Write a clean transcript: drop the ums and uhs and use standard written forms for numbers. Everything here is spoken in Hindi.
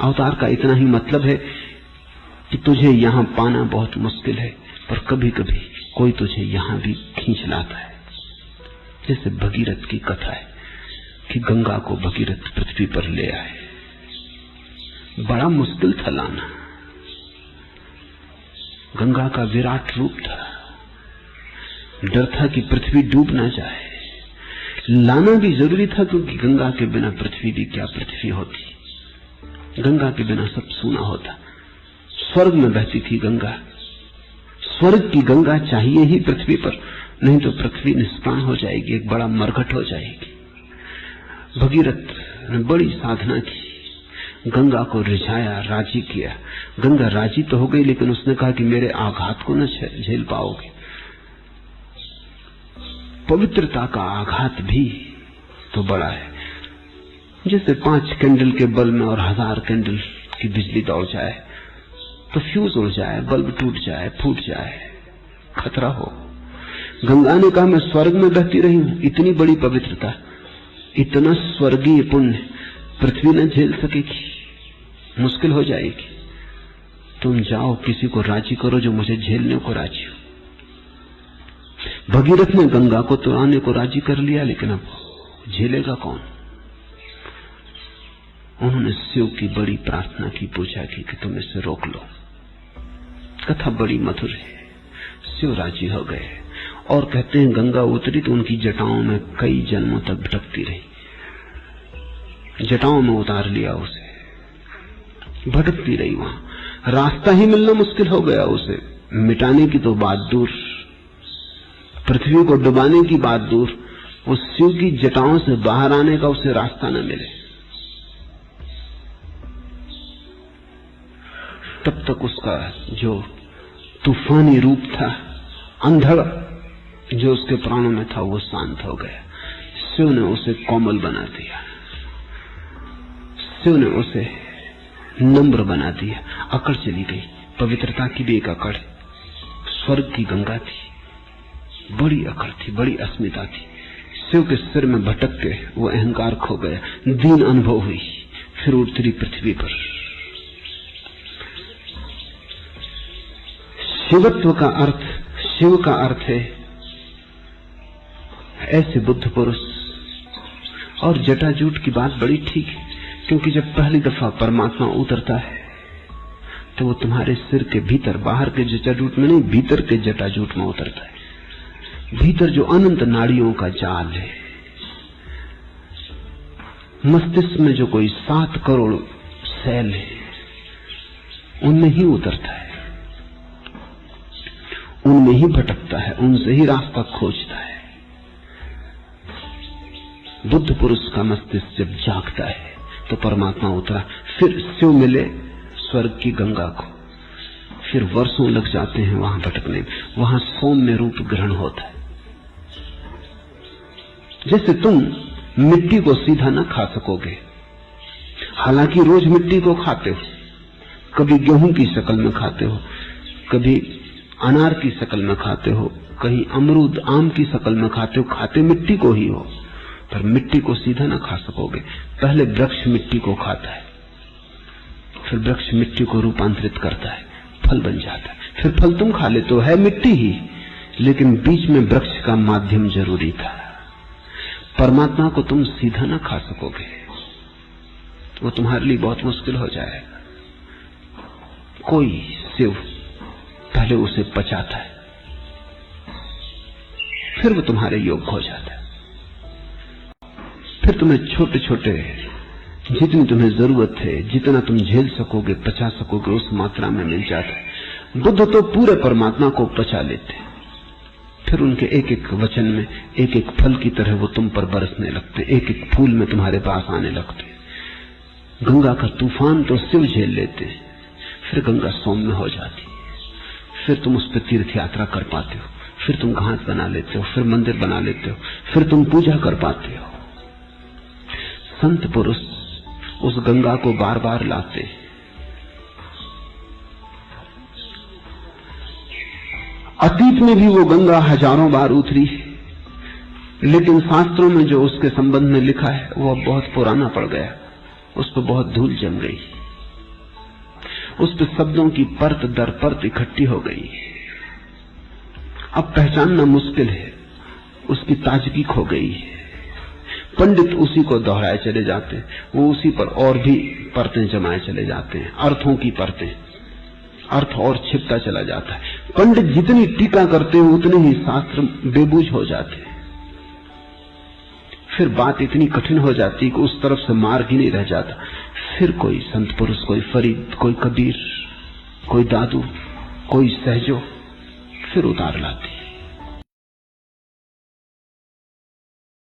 अवतार का इतना ही मतलब है कि तुझे यहां पाना बहुत मुश्किल है, पर कभी कभी कोई तुझे यहां भी खींच लाता है। जैसे भगीरथ की कथा है कि गंगा को भगीरथ पृथ्वी पर ले आए। बड़ा मुश्किल था लाना। गंगा का विराट रूप था, डर था कि पृथ्वी डूब ना जाए। लाना भी जरूरी था क्योंकि गंगा के बिना पृथ्वी भी क्या पृथ्वी होती। गंगा के बिना सब सूना होता। स्वर्ग में बहती थी गंगा, स्वर्ग की गंगा चाहिए ही पृथ्वी पर, नहीं तो पृथ्वी निष्प्राण हो जाएगी, एक बड़ा मरघट हो जाएगी। भगीरथ ने बड़ी साधना की, गंगा को रिझाया, राजी किया। गंगा राजी तो हो गई, लेकिन उसने कहा कि मेरे आघात को न झेल पाओगे। पवित्रता का आघात भी तो बड़ा है। जैसे 5 कैंडल के बल्ब में और 1000 कैंडल की बिजली दौड़ जाए तो फ्यूज उड़ जाए, बल्ब टूट जाए, फूट जाए, खतरा हो। गंगा ने कहा मैं स्वर्ग में बहती रही हूं, इतनी बड़ी पवित्रता, इतना स्वर्गीय पुण्य पृथ्वी न झेल सकेगी, मुश्किल हो जाएगी। तुम जाओ, किसी को राजी करो जो मुझे झेलने को राजी हो। भगीरथ ने गंगा को तो आने को राजी कर लिया, लेकिन अब झेलेगा कौन? उन्होंने शिव की बड़ी प्रार्थना की, पूछा की कि तुम इसे रोक लो। कथा बड़ी मधुर है। शिव राजी हो गए और कहते हैं गंगा उतरी तो उनकी जटाओं में कई जन्मों तक भटकती रही। जटाओं में उतार लिया उसे, भटकती रही। वहां रास्ता ही मिलना मुश्किल हो गया उसे। मिटाने की तो बात दूर, पृथ्वी को डुबाने की बात दूर, उस शिव की जटाओं से बाहर आने का उसे रास्ता न मिले। तब तक उसका जो तूफानी रूप था, अंधड़ जो उसके प्राणों में था, वो शांत हो गया। शिव ने उसे कोमल बना दिया, शिव ने उसे नम्र बना दिया। अकड़ चली गई, पवित्रता की भी एक अकड़। स्वर्ग की गंगा थी, बड़ी अकड़ थी, बड़ी अस्मिता थी। शिव के सिर में भटक के वो अहंकार खो गया, दीन अनुभव हुई, फिर उतरी पृथ्वी पर। शिवत्व का अर्थ, शिव का अर्थ है ऐसे बुद्ध पुरुष। और जटाजूट की बात बड़ी ठीक है, क्योंकि जब पहली दफा परमात्मा उतरता है तो वो तुम्हारे सिर के भीतर, बाहर के जटाजूट में नहीं, भीतर के जटाजूट में उतरता है। भीतर जो अनंत नाड़ियों का जाल है, मस्तिष्क में जो कोई 7 करोड़ सेल है, उनमें ही उतरता है, उनमें ही भटकता है, उनसे ही रास्ता खोजता है। बुद्ध पुरुष का मस्तिष्क जब जागता है तो परमात्मा उतरा। फिर शिव मिले स्वर्ग की गंगा को, फिर वर्षों लग जाते हैं वहां भटकने में। वहां सौम्य रूप ग्रहण होता है। जैसे तुम मिट्टी को सीधा न खा सकोगे, हालांकि रोज मिट्टी को खाते हो, कभी गेहूं की शक्ल में खाते हो, कभी अनार की शक्ल में खाते हो, कहीं अमरूद आम की शक्ल में खाते हो, खाते मिट्टी को ही हो, पर मिट्टी को सीधा न खा सकोगे। पहले वृक्ष मिट्टी को खाता है, फिर वृक्ष मिट्टी को रूपांतरित करता है, फल बन जाता है, फिर फल तुम खा लेते हो, है मिट्टी ही, लेकिन बीच में वृक्ष का माध्यम जरूरी था। परमात्मा को तुम सीधा न खा सकोगे, वो तुम्हारे लिए बहुत मुश्किल हो जाएगा। कोई शिव पहले उसे पचाता है, फिर वो तुम्हारे योग्य हो जाता है। फिर तुम्हें छोटे छोटे, जितनी तुम्हें जरूरत है, जितना तुम झेल सकोगे, पचा सकोगे, उस मात्रा में मिल जाता है। बुद्ध तो पूरे परमात्मा को पचा लेते, फिर उनके एक एक वचन में एक एक फल की तरह वो तुम पर बरसने लगते, एक एक फूल में तुम्हारे पास आने लगते। गंगा का तूफान तो शिव झेल लेते, फिर गंगा सौम्य हो जाती, फिर तुम उस पर तीर्थ यात्रा कर पाते हो, फिर तुम घाट बना लेते हो, फिर मंदिर बना लेते हो, फिर तुम पूजा कर पाते हो। संत पुरुष उस गंगा को बार बार लाते। अतीत में भी वो गंगा हजारों बार उतरी, लेकिन शास्त्रों में जो उसके संबंध में लिखा है वो अब बहुत पुराना पड़ गया, उस पर बहुत धूल जम गई। उस पर शब्दों की परत दर परत इकट्ठी हो गई। अब पहचानना मुश्किल है, उसकी ताजगी खो गई है। पंडित उसी को दोहराए चले जाते हैं, वो उसी पर और भी परतें जमाए चले जाते हैं, अर्थों की परतें, अर्थ और छिपता चला जाता है। पंडित जितनी टीका करते हैं उतने ही शास्त्र बेबूझ हो जाते हैं। फिर बात इतनी कठिन हो जाती कि उस तरफ से मार्ग ही नहीं रह जाता। फिर कोई संत पुरुष, कोई फरीद, कोई कबीर, कोई दादू, कोई सहजो फिर उतार लाती।